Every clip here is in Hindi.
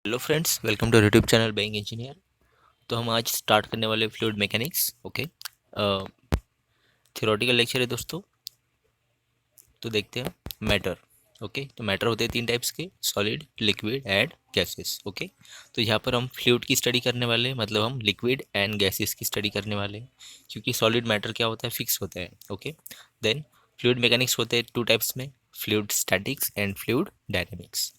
Hello friends, welcome to YouTube channel being engineer. तो हम आज स्टार्ट करने वाले fluid mechanics. Okay, theoretical lecture है दोस्तों। तो देखते हैं मैटर। ओके, तो मैटर होते हैं तीन टाइप्स के, solid, liquid and gases. Okay, तो यहाँ पर हम फ्लूइड की स्टडी करने वाले हैं, मतलब हम लिक्विड एंड गैसेस की स्टडी करने वाले हैं, क्योंकि सॉलिड मैटर क्या होता है, फिक्स होता है। ओके, देन फ्लूइड मैकेनिक्स होते हैं टू टाइप्स में, fluid statics and fluid dynamics.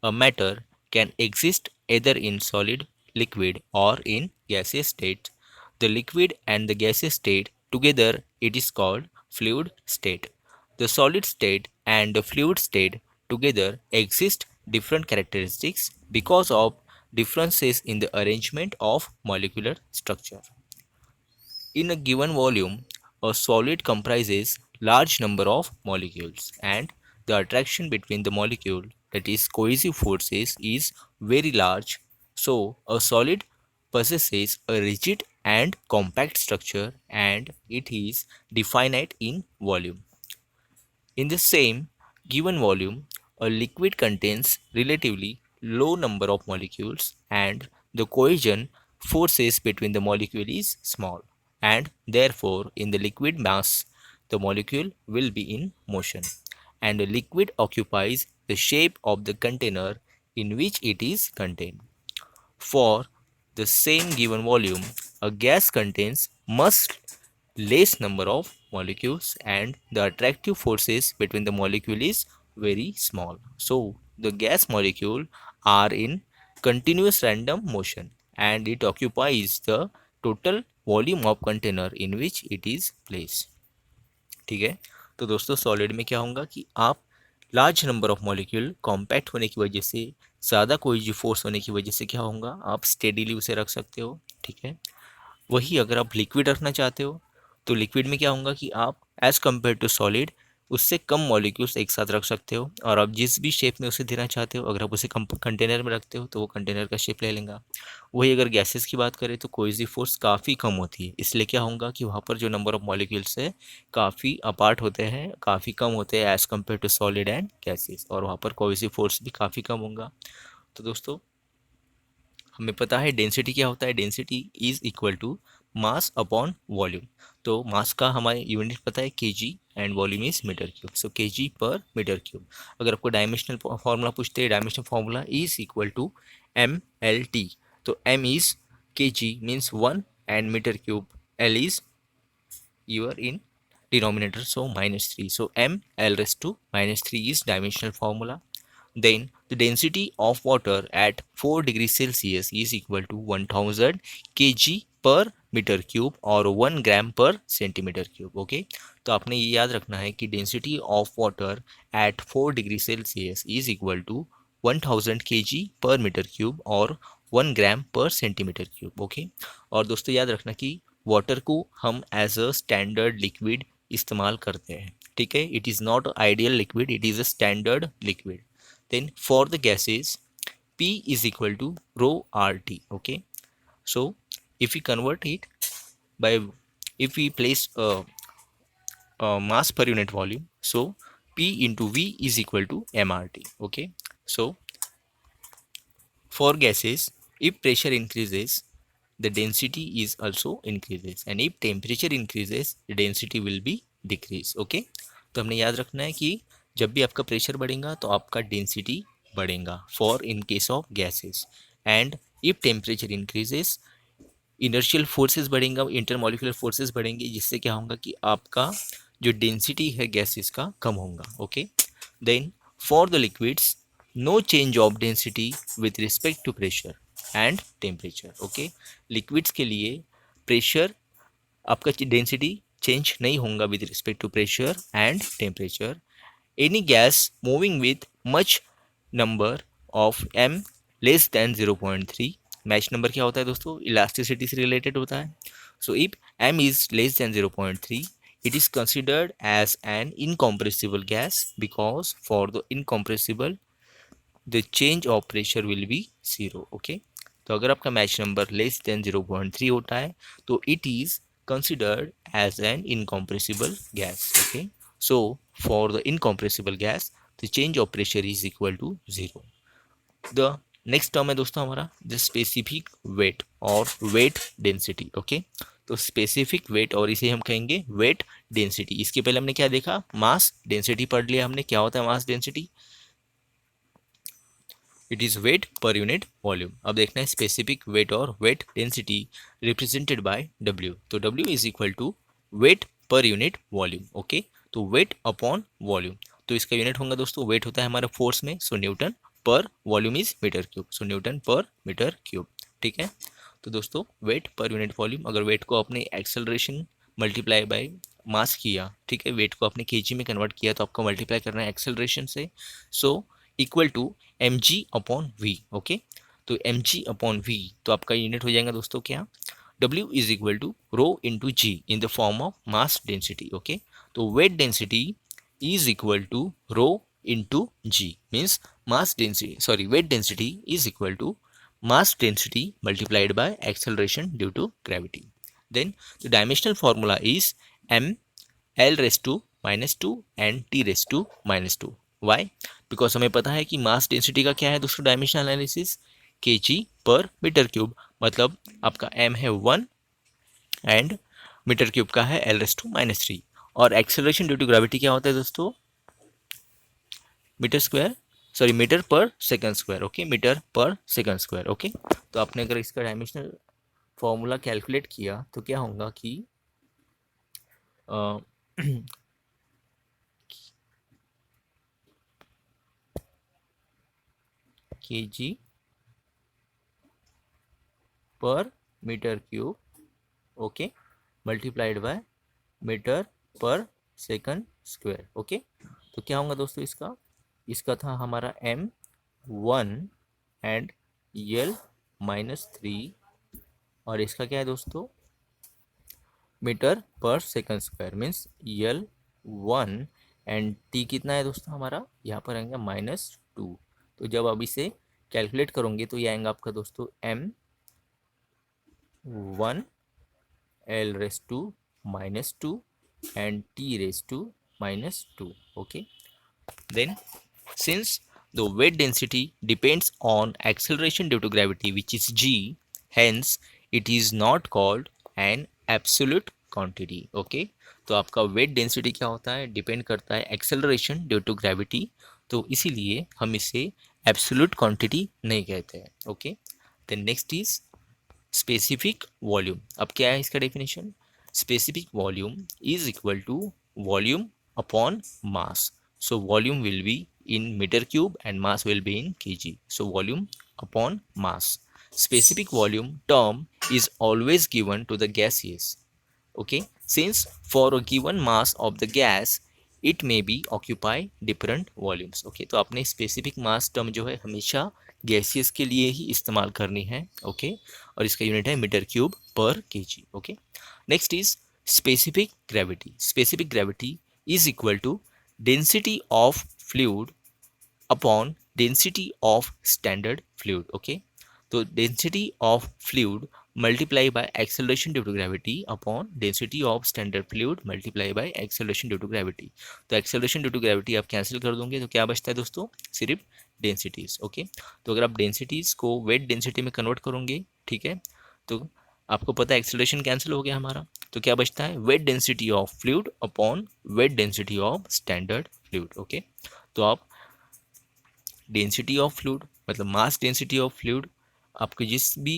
A matter can exist either in solid, liquid, or in gaseous state. The liquid and the gaseous state together it is called fluid state. The solid state and the fluid state together exist different characteristics because of differences in the arrangement of molecular structure. In a given volume, a solid comprises large number of molecules and the attraction between the molecule, that is cohesive forces, is very large. So a solid possesses a rigid and compact structure and it is definite in volume. In the same given volume, a liquid contains relatively low number of molecules and the cohesion forces between the molecule is small, and therefore in the liquid mass the molecule will be in motion, and the liquid occupies the shape of the container in which it is contained. For the same given volume, a gas contains much less number of molecules and the attractive forces between the molecule is very small. So the gas molecule are in continuous random motion and it occupies the total volume of container in which it is placed. ठीक है, तो दोस्तों सॉलिड में क्या होगा कि आप large number of molecule compact होने की वजह से, ज़्यादा कोई फोर्स होने की वजह से क्या होगा, आप स्टेडीली उसे रख सकते हो। ठीक है, वही अगर आप लिक्विड रखना चाहते हो तो लिक्विड में क्या होगा कि आप एज़ कम्पेयर टू सॉलिड उससे कम मॉलिक्यूल्स एक साथ रख सकते हो, और आप जिस भी शेप में उसे देना चाहते हो, अगर आप उसे कंटेनर में रखते हो तो वो कंटेनर का शेप ले लेगा। वही अगर गैसेस की बात करें तो कोई फोर्स काफ़ी कम होती है, इसलिए क्या होगा कि वहाँ पर जो नंबर ऑफ मॉलिक्यूल्स है काफ़ी अपार्ट होते हैं, काफ़ी कम होते हैं as compare to solid and gases, और वहाँ पर कोई फोर्स भी काफ़ी कम होगा। तो दोस्तों हमें पता है डेंसिटी क्या होता है, density is equal to mass upon volume. तो मास का हमारे यूनिट पता है K G and volume is metre cube, so K G per metre cube. अगर आपको डायमेंशनल फार्मूला पूछते हैं, dimensional formula is equal to M L T. तो M is K G means 1 and metre cube L is your in denominator, so -3, so m l raised to -3 is dimensional formula. Then the density of water at 4 degrees Celsius is equal to 1000 kg per metre cube और 1 ग्राम पर सेंटीमीटर क्यूब। ओके, तो आपने ये याद रखना है कि density of water at 4 degree Celsius is equal to 1000 kg per metre cube और 1 ग्राम पर सेंटीमीटर क्यूब। ओके, और दोस्तों याद रखना कि वाटर को हम एज अ स्टैंडर्ड लिक्विड इस्तेमाल करते हैं। ठीक है, it is not ideal liquid, it is a standard liquid. Then for the gases, P is equal to rho RT. Okay, so if we convert it by, if we place a mass per unit volume, so P into V is equal to MRT. Okay, so for gases, if pressure increases, the density is also increases, and if temperature increases, the density will be decrease. Okay, तो हमने याद रखना है कि जब भी आपका प्रेशर बढ़ेगा तो आपका डेंसिटी बढ़ेगा for in case of gases, and if temperature increases inertial forces बढ़ेंगे, इंटरमोलिकुलर फोर्सेस बढ़ेंगे, जिससे क्या होगा कि आपका जो डेंसिटी है गैसेस का कम होगा। Okay, then for the liquids no change of density with respect to pressure and temperature. Okay, liquids के लिए प्रेशर, आपका डेंसिटी चेंज नहीं होगा with respect to pressure and temperature. Any gas moving with mach number of m less than 0.3, mach number क्या होता है दोस्तों, इलास्टिसिटी से रिलेटेड होता है। So if m is less than 0.3, it is considered as an incompressible gas because for the incompressible the change of pressure will be 0. Okay, तो अगर आपका मैच नंबर लेस देन 0.3 होता है तो it is considered as an incompressible gas. Okay, so for the incompressible gas the change of pressure is equal to 0. The next term है दोस्तों हमारा द स्पेसिफिक वेट और वेट डेंसिटी। ओके, तो स्पेसिफिक वेट और इसे हम कहेंगे वेट डेंसिटी। इसके पहले हमने क्या देखा, मास डेंसिटी पढ़ लिया हमने, क्या होता है mass density, it is weight per unit volume. अब देखना है स्पेसिफिक वेट और weight density represented by W. तो W is equal to weight per unit volume. Okay, तो वेट अपॉन वॉल्यूम, तो इसका यूनिट होगा दोस्तों, वेट होता है हमारा फोर्स में, so newton, per volume is metre cube, so newton per metre cube. ठीक है, तो दोस्तों वेट पर यूनिट वॉल्यूम, अगर वेट को अपने एक्सेलरेशन मल्टीप्लाई बाय मास किया, ठीक है, वेट को अपने केजी में कन्वर्ट किया तो आपको मल्टीप्लाई करना है एक्सेलरेशन से, so equal to M G upon V. Okay, तो एम जी अपॉन वी, तो आपका यूनिट हो जाएगा दोस्तों क्या, W is equal to rho into G in the form of mass density. Okay, तो weight density is equal to rho into G, means mass density, sorry, weight density is equal to mass density multiplied by acceleration due to gravity. Then the dimensional formula is m l raised to minus 2 and t raised to minus 2. Why? Because हमें पता है कि मास डेंसिटी का क्या है दोस्तों, dimensional analysis kg per metre cube, मतलब आपका m है 1 एंड मीटर क्यूब का है l raised to minus 3, और एक्सेलरेशन ड्यू टू ग्रेविटी क्या होता है दोस्तों, metre square, sorry metre per second square. Okay, metre per second square. Okay, तो आपने अगर इसका डायमेंशनल फॉर्मूला कैलकुलेट किया तो क्या होगा कि K G per metre cube, okay, multiplied by metre per second square. Okay, तो क्या होगा दोस्तों इसका, इसका था हमारा m 1 एंड l -3, और इसका क्या है दोस्तों, metre per second square, means L 1 and T कितना है दोस्तों हमारा, यहाँ पर आएंगे -2। तो जब आप इसे कैलकुलेट करोगे तो ये आएगा आपका दोस्तों m 1 l raise to -2 and t raise to -2। Okay, then since the weight density depends on acceleration due to gravity which is g, hence it is not called an absolute quantity. okay, तो आपका weight density क्या होता है, डिपेंड करता है acceleration due to gravity, तो इसीलिए हम इसे absolute quantity नहीं कहते हैं। Okay, then next is specific volume। अब क्या है इसका definition, specific volume is equal to volume upon mass, so volume will be in meter cube and mass will be in kg, so volume upon mass. Specific volume term is always given to the gaseous, okay, since for a given mass of the gas it may be occupy different volumes। okay, तो आपने स्पेसिफिक मास टर्म जो है हमेशा गैसियस के लिए ही इस्तेमाल करनी है। ओके, और इसका यूनिट है metre cube per kg. Okay, next is specific gravity. Specific gravity is equal to density of fluid upon density of standard fluid. Okay, तो density of fluid multiply by acceleration due to gravity upon density of standard fluid multiply by acceleration due to gravity. तो एक्सेलरेशन ड्यू टू ग्रेविटी आप कैंसिल कर दोगे तो क्या बचता है दोस्तों, सिर्फ डेंसिटीज। ओके, तो अगर आप डेंसिटीज को वेट डेंसिटी में कन्वर्ट करोगे, ठीक है, तो आपको पता है एक्सेलरेशन कैंसिल हो गया हमारा, तो क्या बचता है, weight density of fluid upon weight density of standard fluid. Okay, तो आप डेंसिटी ऑफ फ्लूइड मतलब मास डेंसिटी ऑफ फ्लूइड, आपको जिस भी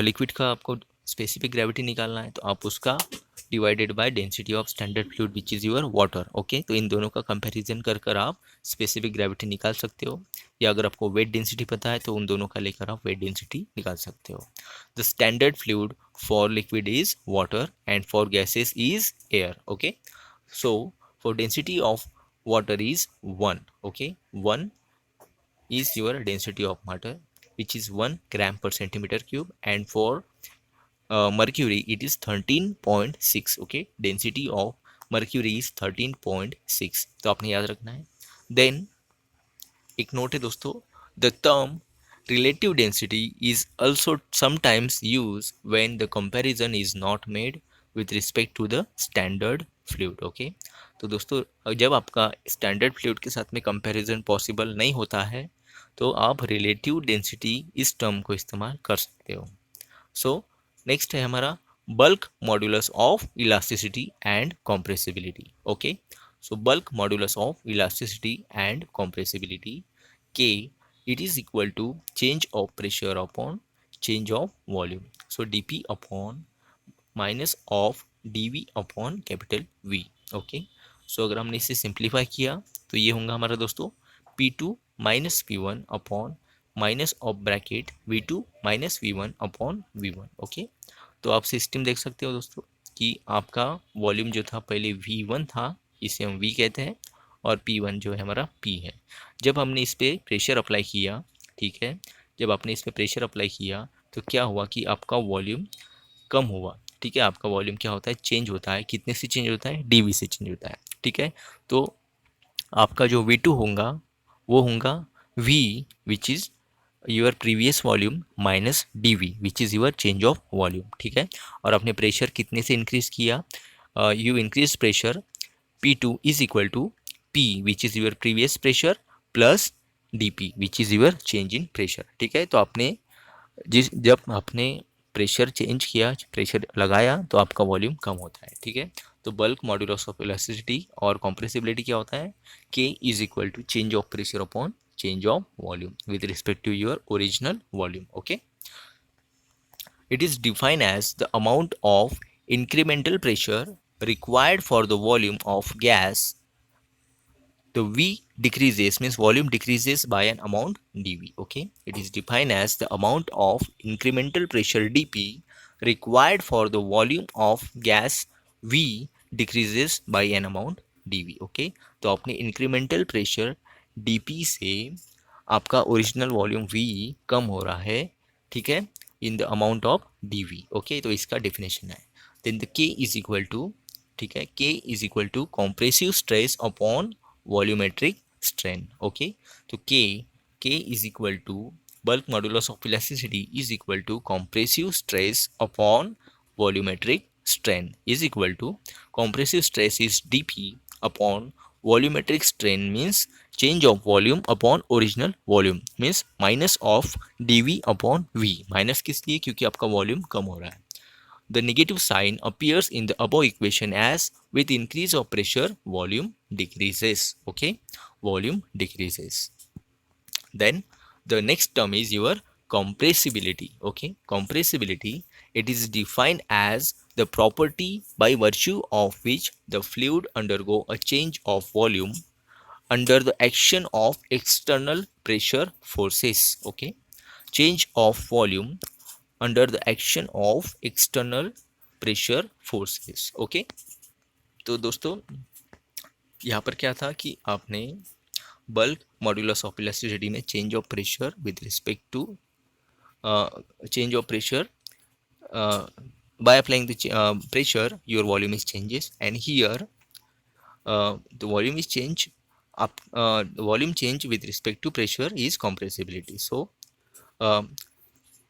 लिक्विड का आपको स्पेसिफिक ग्रेविटी निकालना है तो आप उसका divided by density of standard fluid which is your water. Okay, तो इन दोनों का कंपैरिजन कर कर आप स्पेसिफिक ग्रेविटी निकाल सकते हो, या अगर आपको वेट डेंसिटी पता है तो उन दोनों का लेकर आप वेट डेंसिटी निकाल सकते हो। The standard fluid for liquid is water and for gases is air. Okay, so for density of water is 1। okay, 1 is your density of water which is 1 gram per centimeter cube, and for mercury it is 13.6। okay, density of mercury is 13.6, तो आपने याद रखना है। then एक नोट है दोस्तों, the term relative density is also sometimes used when the comparison is not made with respect to the standard fluid। okay, तो दोस्तों जब आपका स्टैंडर्ड फ्लूइड के साथ में कंपैरिजन पॉसिबल नहीं होता है तो आप रिलेटिव डेंसिटी इस टर्म को इस्तेमाल कर सकते हो। सो नेक्स्ट है हमारा bulk modulus of elasticity and compressibility. Okay, so bulk modulus of elasticity and compressibility के, it is equal to change of pressure upon change of volume, so dp upon minus of dv upon capital V। Okay, so अगर हमने इसे सिंप्लीफाई किया तो ये होगा हमारा दोस्तों P2 minus P1 upon minus of bracket V2 minus V1 upon V1। Okay, तो आप सिस्टम देख सकते हो दोस्तों कि आपका वॉल्यूम जो था पहले V1 था, इसे हम V कहते हैं, और P1 जो है हमारा P है। जब हमने इस पर प्रेशर अप्लाई किया, ठीक है, जब आपने इस पर प्रेशर अप्लाई किया तो क्या हुआ कि आपका वॉल्यूम कम हुआ। ठीक है, आपका वॉल्यूम क्या होता है, चेंज होता है, कितने से चेंज होता है, dv से चेंज होता है। ठीक है, तो आपका जो V2 होगा वो होगा V which is your previous volume minus dv which is your change of volume. ठीक है, और आपने प्रेशर कितने से इंक्रीज किया, you increase pressure P2 is equal to P which is your previous pressure plus dp which is your change in pressure. ठीक है, तो आपने जब आपने प्रेशर चेंज किया, प्रेशर लगाया, तो आपका वॉल्यूम कम होता है। ठीक है, तो बल्क मॉड्यूलस ऑफ इलास्टिसिटी और कॉम्प्रेसिबिलिटी क्या होता है, K is equal to change of pressure upon change of volume with respect to your original volume. Okay, it is defined as the amount of incremental pressure required for the volume of gas. The V decreases means volume decreases by an amount dV. Okay, it is defined as the amount of incremental pressure dP required for the volume of gas V decreases by an amount dV. Okay, तो अपने incremental pressure dP से आपका ओरिजिनल वॉल्यूम V कम हो रहा है, ठीक है, in the amount of dV। Okay, तो इसका डेफिनेशन है, then the K is equal to, ठीक है, K is equal to compressive stress upon volumetric strain. Okay, तो K is equal to bulk modulus of elasticity is equal to compressive stress upon volumetric strain is equal to compressive stress is dP upon volumetric strain means change of volume upon original volume means minus of dV upon V। Minus किस लिए, क्योंकि आपका वॉल्यूम कम हो रहा है। The negative sign appears in the above equation as with increase of pressure volume decreases। Okay, volume decreases। Then the next term is your compressibility। Okay, compressibility, it is defined as the property by virtue of which the fluid undergo a change of volume under the action of external pressure forces। Okay, change of volume under the action of external pressure forces। Okay, तो दोस्तों यहाँ पर क्या था कि आपने बल्क मॉड्यूलस ऑफ इलास्टिसिटी में change of pressure with respect to change of pressure, by applying the pressure your volume is changes, and here the volume is change up, the volume change with respect to pressure is compressibility। So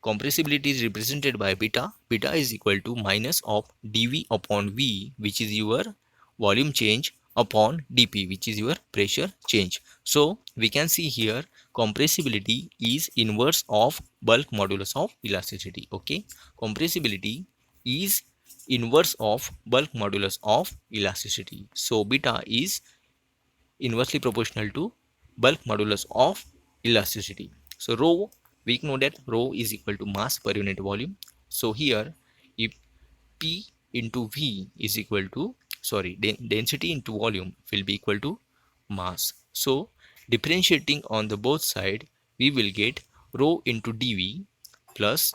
compressibility is represented by beta. Beta is equal to minus of dV upon V, which is your volume change, upon dP, which is your pressure change। So we can see here compressibility is inverse of bulk modulus of elasticity। Okay, compressibility is inverse of bulk modulus of elasticity, so beta is inversely proportional to bulk modulus of elasticity। So rho, we know that rho is equal to mass per unit volume। So here if P into V is equal to, sorry, density into volume will be equal to mass। So differentiating on the both side, we will get rho into dV plus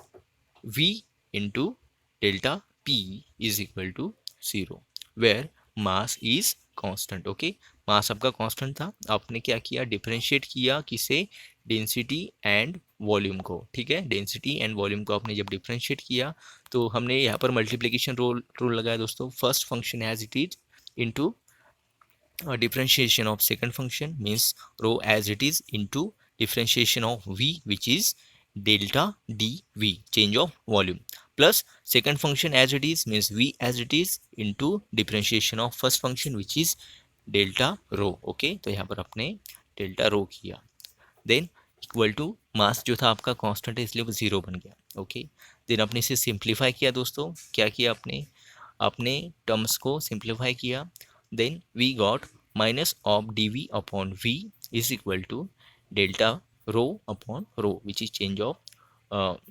V into delta P is equal to 0, where mass is constant। Okay, mass आपका कांस्टेंट था, आपने क्या किया, डिफरेंशिएट किया किसे, डेंसिटी एंड वॉल्यूम को। ठीक है, डेंसिटी एंड वॉल्यूम को आपने जब डिफरेंशिएट किया तो हमने यहाँ पर मल्टीप्लिकेशन रूल लगाया दोस्तों, first function as it is into differentiation of second function means rho as it is into differentiation of V, which is delta dV, change of volume, plus second function as it is means V as it is into differentiation of first function which is delta rho। okay, तो यहाँ पर अपने delta rho किया, then इक्वल टू मास जो था आपका कांस्टेंट है इसलिए वो ज़ीरो बन गया। ओके, देन आपने इसे सिंप्लीफाई किया दोस्तों, क्या किया आपने, आपने टर्म्स को सिंप्लीफाई किया, then we got minus of D V upon V is equal to delta rho upon rho which is change of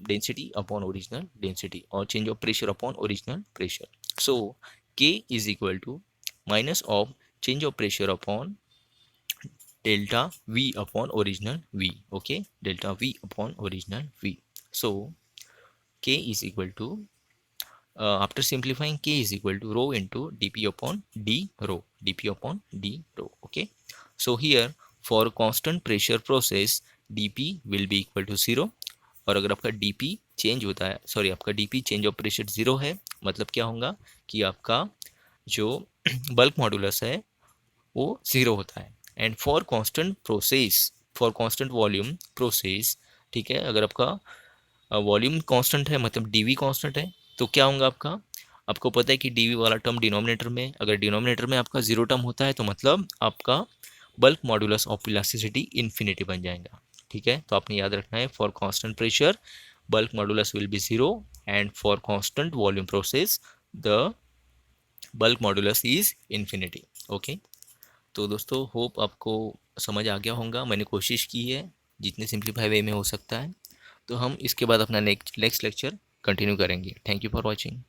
density upon original density और change of pressure upon original pressure. So K is equal to minus of change of pressure upon delta v upon original v. Okay, delta v upon original v. So k is equal to after simplifying, k is equal to rho into dp upon d rho, dp upon d rho. Okay, so here for constant pressure process dp will be equal to 0 और अगर आपका dp चेंज होता है, सॉरी आपका dp चेंज ऑफ प्रेशर 0 है, मतलब क्या होगा कि आपका जो बल्क मॉडुलस है वो 0 होता है। And for constant process, for constant volume process, ठीक है, अगर आपका वॉल्यूम कांस्टेंट है मतलब डीवी कांस्टेंट है तो क्या होगा आपका, आपको पता है कि डीवी वाला टर्म डिनोमिनेटर में, अगर डिनोमिनेटर में आपका 0 टर्म होता है तो मतलब आपका bulk modulus of elasticity infinity बन जाएगा। ठीक है, तो आपने याद रखना है for constant pressure bulk modulus will be 0 and for constant volume process the bulk modulus is infinity. Okay, तो दोस्तों होप आपको समझ आ गया होगा, मैंने कोशिश की है जितने सिंप्लीफाई वे में हो सकता है। तो हम इसके बाद अपना नेक्स्ट लेक्चर कंटिन्यू करेंगे। Thank you for watching.